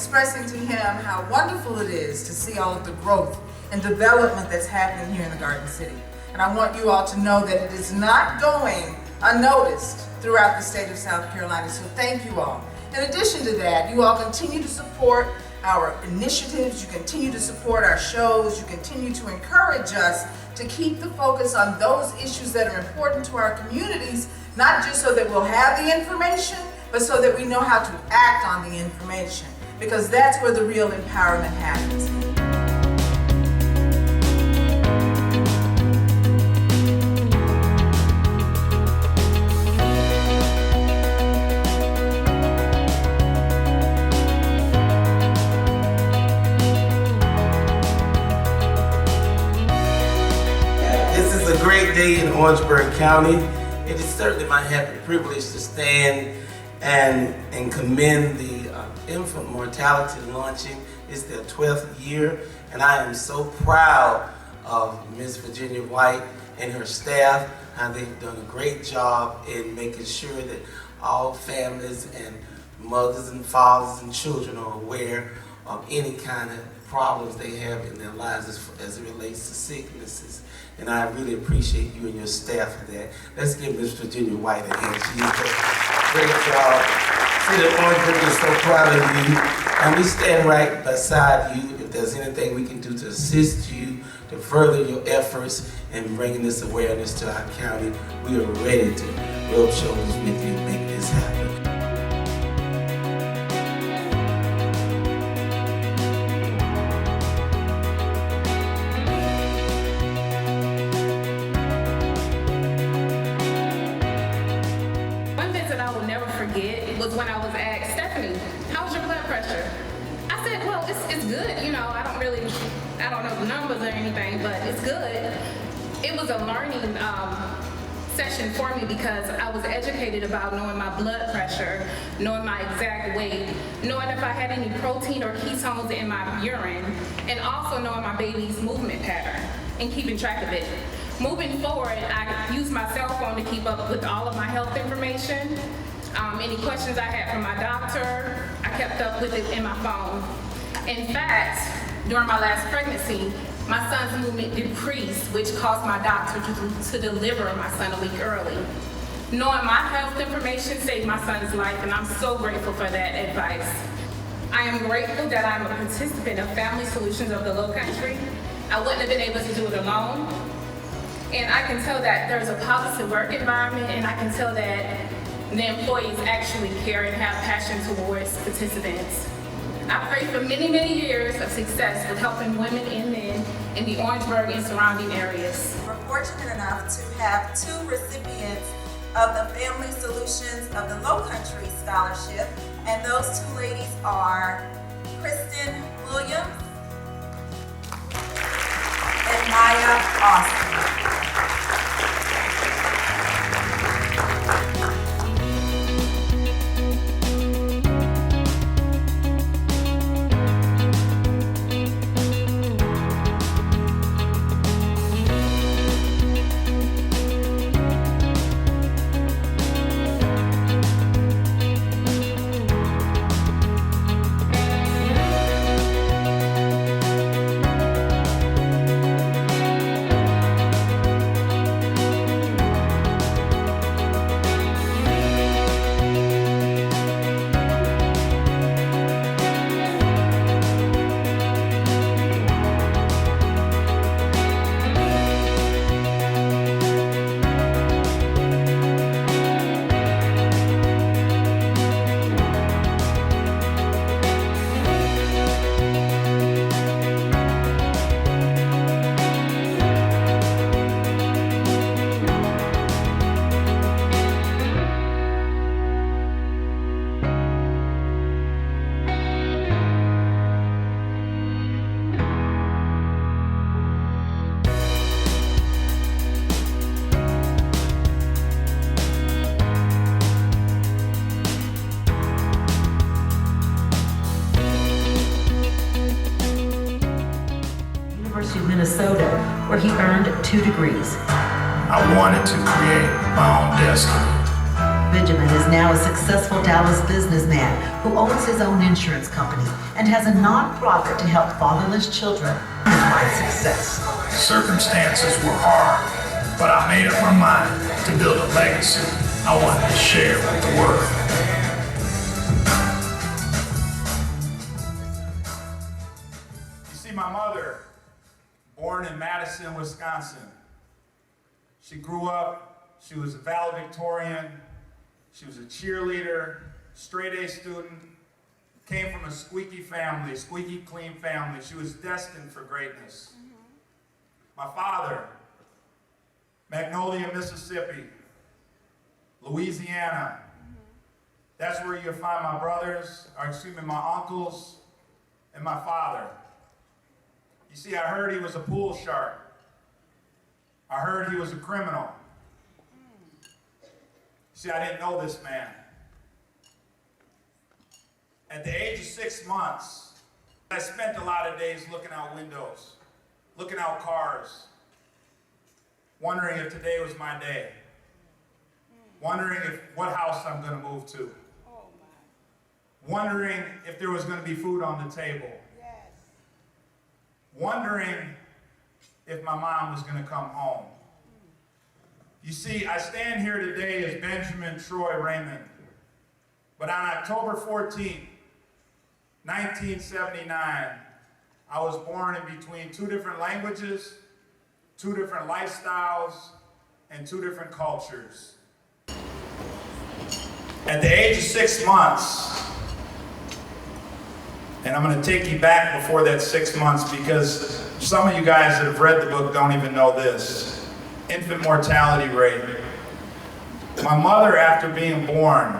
expressing to him how wonderful it is to see all of the growth and development that's happening here in the Garden City. And I want you all to know that it is not going unnoticed throughout the state of South Carolina, so thank you all. In addition to that, you all continue to support our initiatives, you continue to support our shows, you continue to encourage us to keep the focus on those issues that are important to our communities, not just so that we'll have the information, but so that we know how to act on the information, because that's where the real empowerment happens. This is a great day in Orangeburg County. It is certainly my happy privilege to stand and commend the infant mortality luncheon. It's their 12th year, and I am so proud of Ms. Virginia White and her staff. They've done a great job in making sure that all families and mothers and fathers and children are aware of any kind of problems they have in their lives as it relates to sicknesses. And I really appreciate you and your staff for that. Let's give Ms. Virginia White a hand. She did a great job. City of Orangeburg is so proud of you. And we stand right beside you if there's anything we can do to assist you, to further your efforts in bringing this awareness to our county. We are ready to rub shoulders with you and make this happen. Was when I was asked, Stephanie, how's your blood pressure? I said, well, it's good. You know, I don't know the numbers or anything, but it's good. It was a learning session for me because I was educated about knowing my blood pressure, knowing my exact weight, knowing if I had any protein or ketones in my urine, and also knowing my baby's movement pattern and keeping track of it. Moving forward, I use my cell phone to keep up with all of my health information. Any questions I had from my doctor, I kept up with it in my phone. In fact, during my last pregnancy, my son's movement decreased, which caused my doctor to deliver my son a week early. Knowing my health information saved my son's life, and I'm so grateful for that advice. I am grateful that I'm a participant of Family Solutions of the Low Country. I wouldn't have been able to do it alone. And I can tell that there's a positive work environment, and I can tell that the employees actually care and have passion towards participants. I pray for many, many years of success with helping women and men in the Orangeburg and surrounding areas. We're fortunate enough to have two recipients of the Family Solutions of the Low Country Scholarship, and those two ladies are Kristen Williams and Maya Austin. Minnesota, where he earned 2 degrees. I wanted to create my own destiny. Benjamin is now a successful Dallas businessman who owns his own insurance company and has a nonprofit to help fatherless children find success. Circumstances were hard, but I made up my mind to build a legacy I wanted to share with the world. You see, my mother, born in Madison, Wisconsin, she grew up. She was a valedictorian, she was a cheerleader, straight A student, came from a squeaky family, squeaky clean family. She was destined for greatness. My father, Magnolia, Mississippi, Louisiana. That's where you'll find my brothers, or excuse me, my uncles, and my father. You see, I heard he was a pool shark. I heard he was a criminal. See, I didn't know this man. At the age of 6 months, I spent a lot of days looking out windows, looking out cars, wondering if today was my day, wondering what house I'm going to move to, wondering if there was going to be food on the table, wondering if my mom was going to come home. You see, I stand here today as Benjamin Troy Raymond, but on October 14th, 1979, I was born in between 2 different languages, 2 different lifestyles, and 2 different cultures. At the age of 6 months, and I'm going to take you back before that 6 months because some of you guys that have read the book don't even know this. Infant mortality rate. My mother, after being born,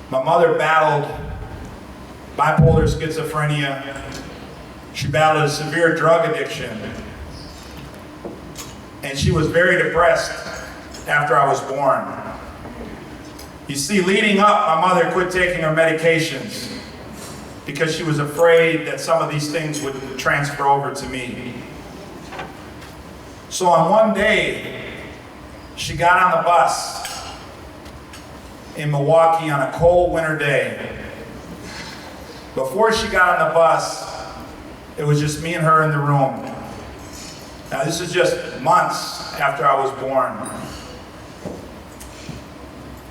my mother battled bipolar schizophrenia. She battled a severe drug addiction. And she was very depressed after I was born. You see, leading up, my mother quit taking her medications because she was afraid that some of these things would transfer over to me. So on one day, she got on the bus in Milwaukee on a cold winter day. Before she got on the bus, it was just me and her in the room. Now this is just months after I was born.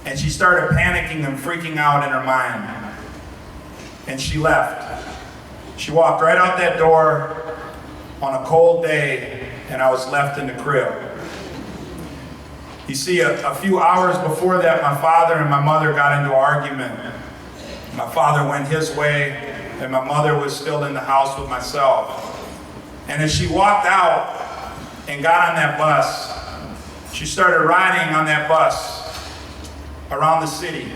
And she started panicking and freaking out in her mind. And she left. She walked right out that door on a cold day, and I was left in the crib. You see, a few hours before that, my father and my mother got into an argument. My father went his way, and my mother was still in the house with myself. And as she walked out and got on that bus, she started riding on that bus around the city,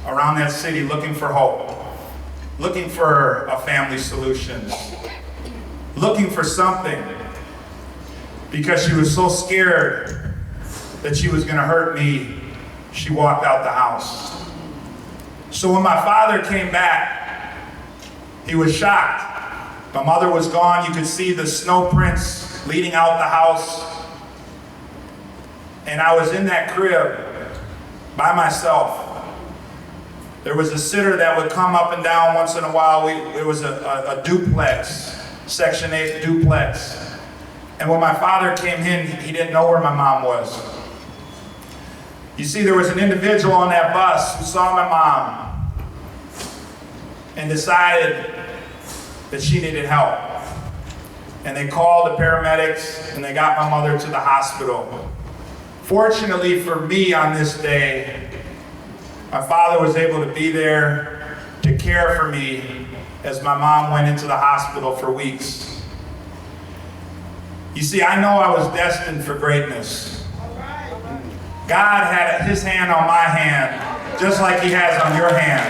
around that city, looking for hope, looking for a family solution, looking for something, because she was so scared that she was going to hurt me. She walked out the house. So when my father came back, he was shocked. My mother was gone. You could see the snow prints leading out the house. And I was in that crib by myself. There was a sitter that would come up and down once in a while. It was a duplex, Section 8 duplex. And when my father came in, he didn't know where my mom was. You see, there was an individual on that bus who saw my mom and decided that she needed help. And they called the paramedics and they got my mother to the hospital. Fortunately for me on this day, my father was able to be there to care for me as my mom went into the hospital for weeks. You see, I know I was destined for greatness. God had his hand on my hand, just like he has on your hand.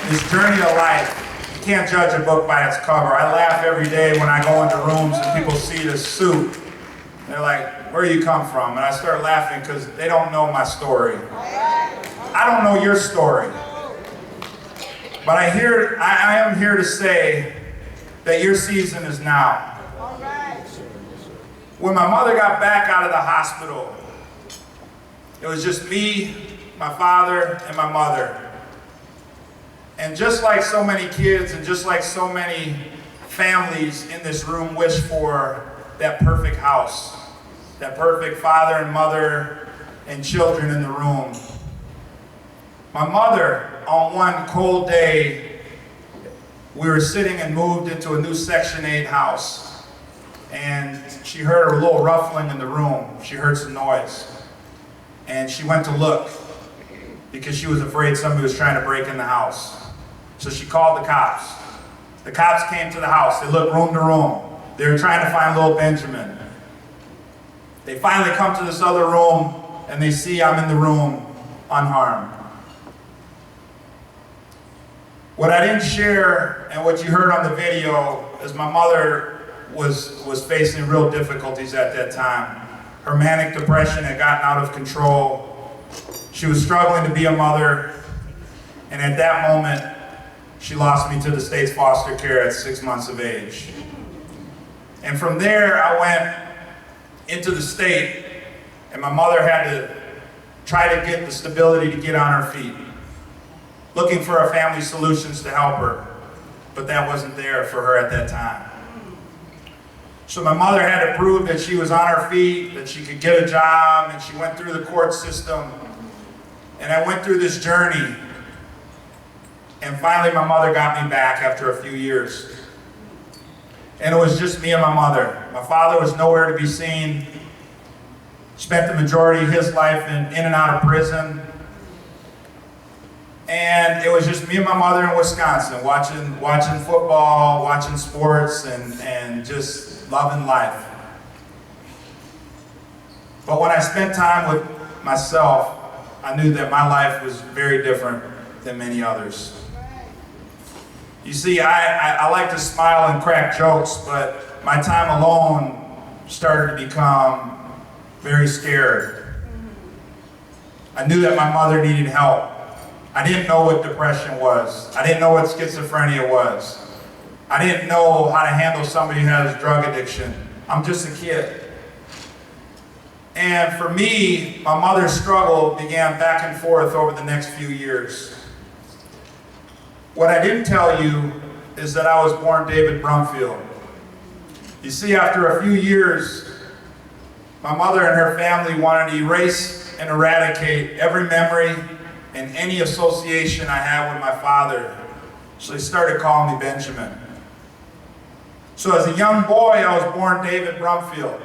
This journey of life, you can't judge a book by its cover. I laugh every day when I go into rooms and people see this suit. They're like, where do you come from? And I start laughing because they don't know my story. I don't know your story. But I am here to say that your season is now. When my mother got back out of the hospital, it was just me, my father, and my mother. And just like so many kids and just like so many families in this room wish for that perfect house, that perfect father and mother and children in the room. My mother, on one cold day, we were sitting and moved into a new Section 8 house. And she heard a little ruffling in the room. She heard some noise. And she went to look because she was afraid somebody was trying to break in the house. So she called the cops. The cops came to the house. They looked room to room. They were trying to find little Benjamin. They finally come to this other room and they see I'm in the room unharmed. What I didn't share and what you heard on the video is my mother was facing real difficulties at that time. Her manic depression had gotten out of control. She was struggling to be a mother. And at that moment, she lost me to the state's foster care at 6 months of age. And from there, I went into the state, and my mother had to try to get the stability to get on her feet, looking for a family solutions to help her, but that wasn't there for her at that time. So my mother had to prove that she was on her feet, that she could get a job, and she went through the court system. And I went through this journey. And finally, my mother got me back after a few years. And it was just me and my mother. My father was nowhere to be seen. Spent the majority of his life in and out of prison. And it was just me and my mother in Wisconsin, watching football, watching sports, and just loving life. But when I spent time with myself, I knew that my life was very different than many others. You see, I like to smile and crack jokes, but my time alone started to become very scared. I knew that my mother needed help. I didn't know what depression was. I didn't know what schizophrenia was. I didn't know how to handle somebody who has drug addiction. I'm just a kid. And for me, my mother's struggle began back and forth over the next few years. What I didn't tell you is that I was born David Brumfield. You see, after a few years, my mother and her family wanted to erase and eradicate every memory and any association I had with my father. So they started calling me Benjamin. So as a young boy, I was born David Brumfield.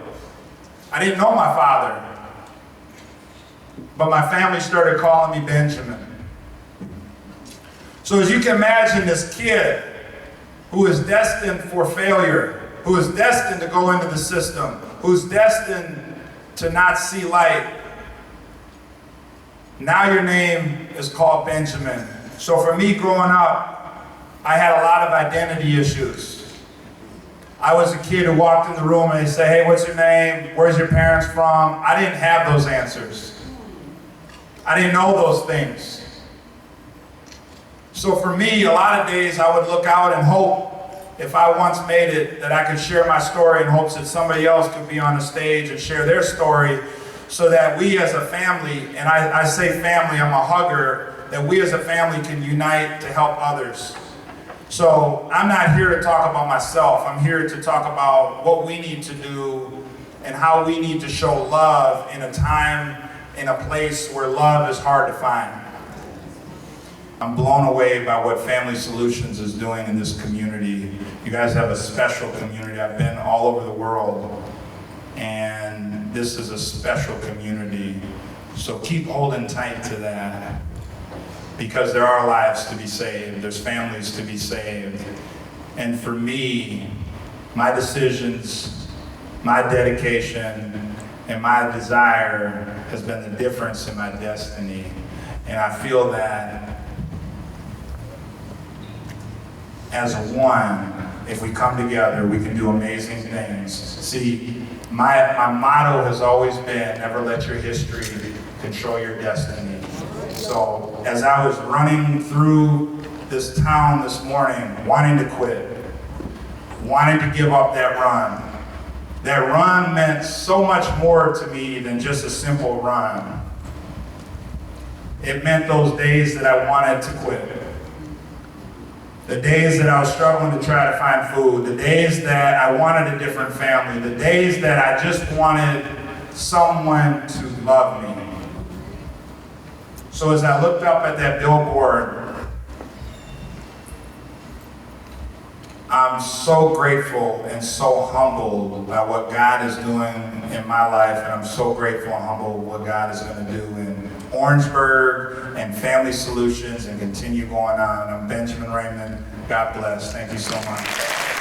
I didn't know my father, but my family started calling me Benjamin. So as you can imagine, this kid who is destined for failure, who is destined to go into the system, who's destined to not see light, now your name is called Benjamin. So for me growing up, I had a lot of identity issues. I was a kid who walked in the room and they say, hey, what's your name? Where's your parents from? I didn't have those answers. I didn't know those things. So for me, a lot of days I would look out and hope, if I once made it, that I could share my story in hopes that somebody else could be on the stage and share their story, so that we as a family, and I say family, I'm a hugger, that we as a family can unite to help others. So I'm not here to talk about myself. I'm here to talk about what we need to do and how we need to show love in a time, in a place where love is hard to find. I'm blown away by what Family Solutions is doing in this community. You guys have a special community. I've been all over the world, and this is a special community. So keep holding tight to that, because there are lives to be saved. There's families to be saved. And for me, my decisions, my dedication, and my desire has been the difference in my destiny. And I feel that as a one, if we come together, we can do amazing things. See, my motto has always been, never let your history control your destiny. So as I was running through this town this morning, wanting to quit, wanting to give up that run, That run meant so much more to me than just a simple run. It meant those days that I wanted to quit. The days that I was struggling to try to find food. The days that I wanted a different family. The days that I just wanted someone to love me. So as I looked up at that billboard, I'm so grateful and so humbled by what God is doing in my life, and I'm so grateful and humbled what God is going to do in Orangeburg and Family Solutions and continue going on. I'm Benjamin Raymond. God bless. Thank you so much.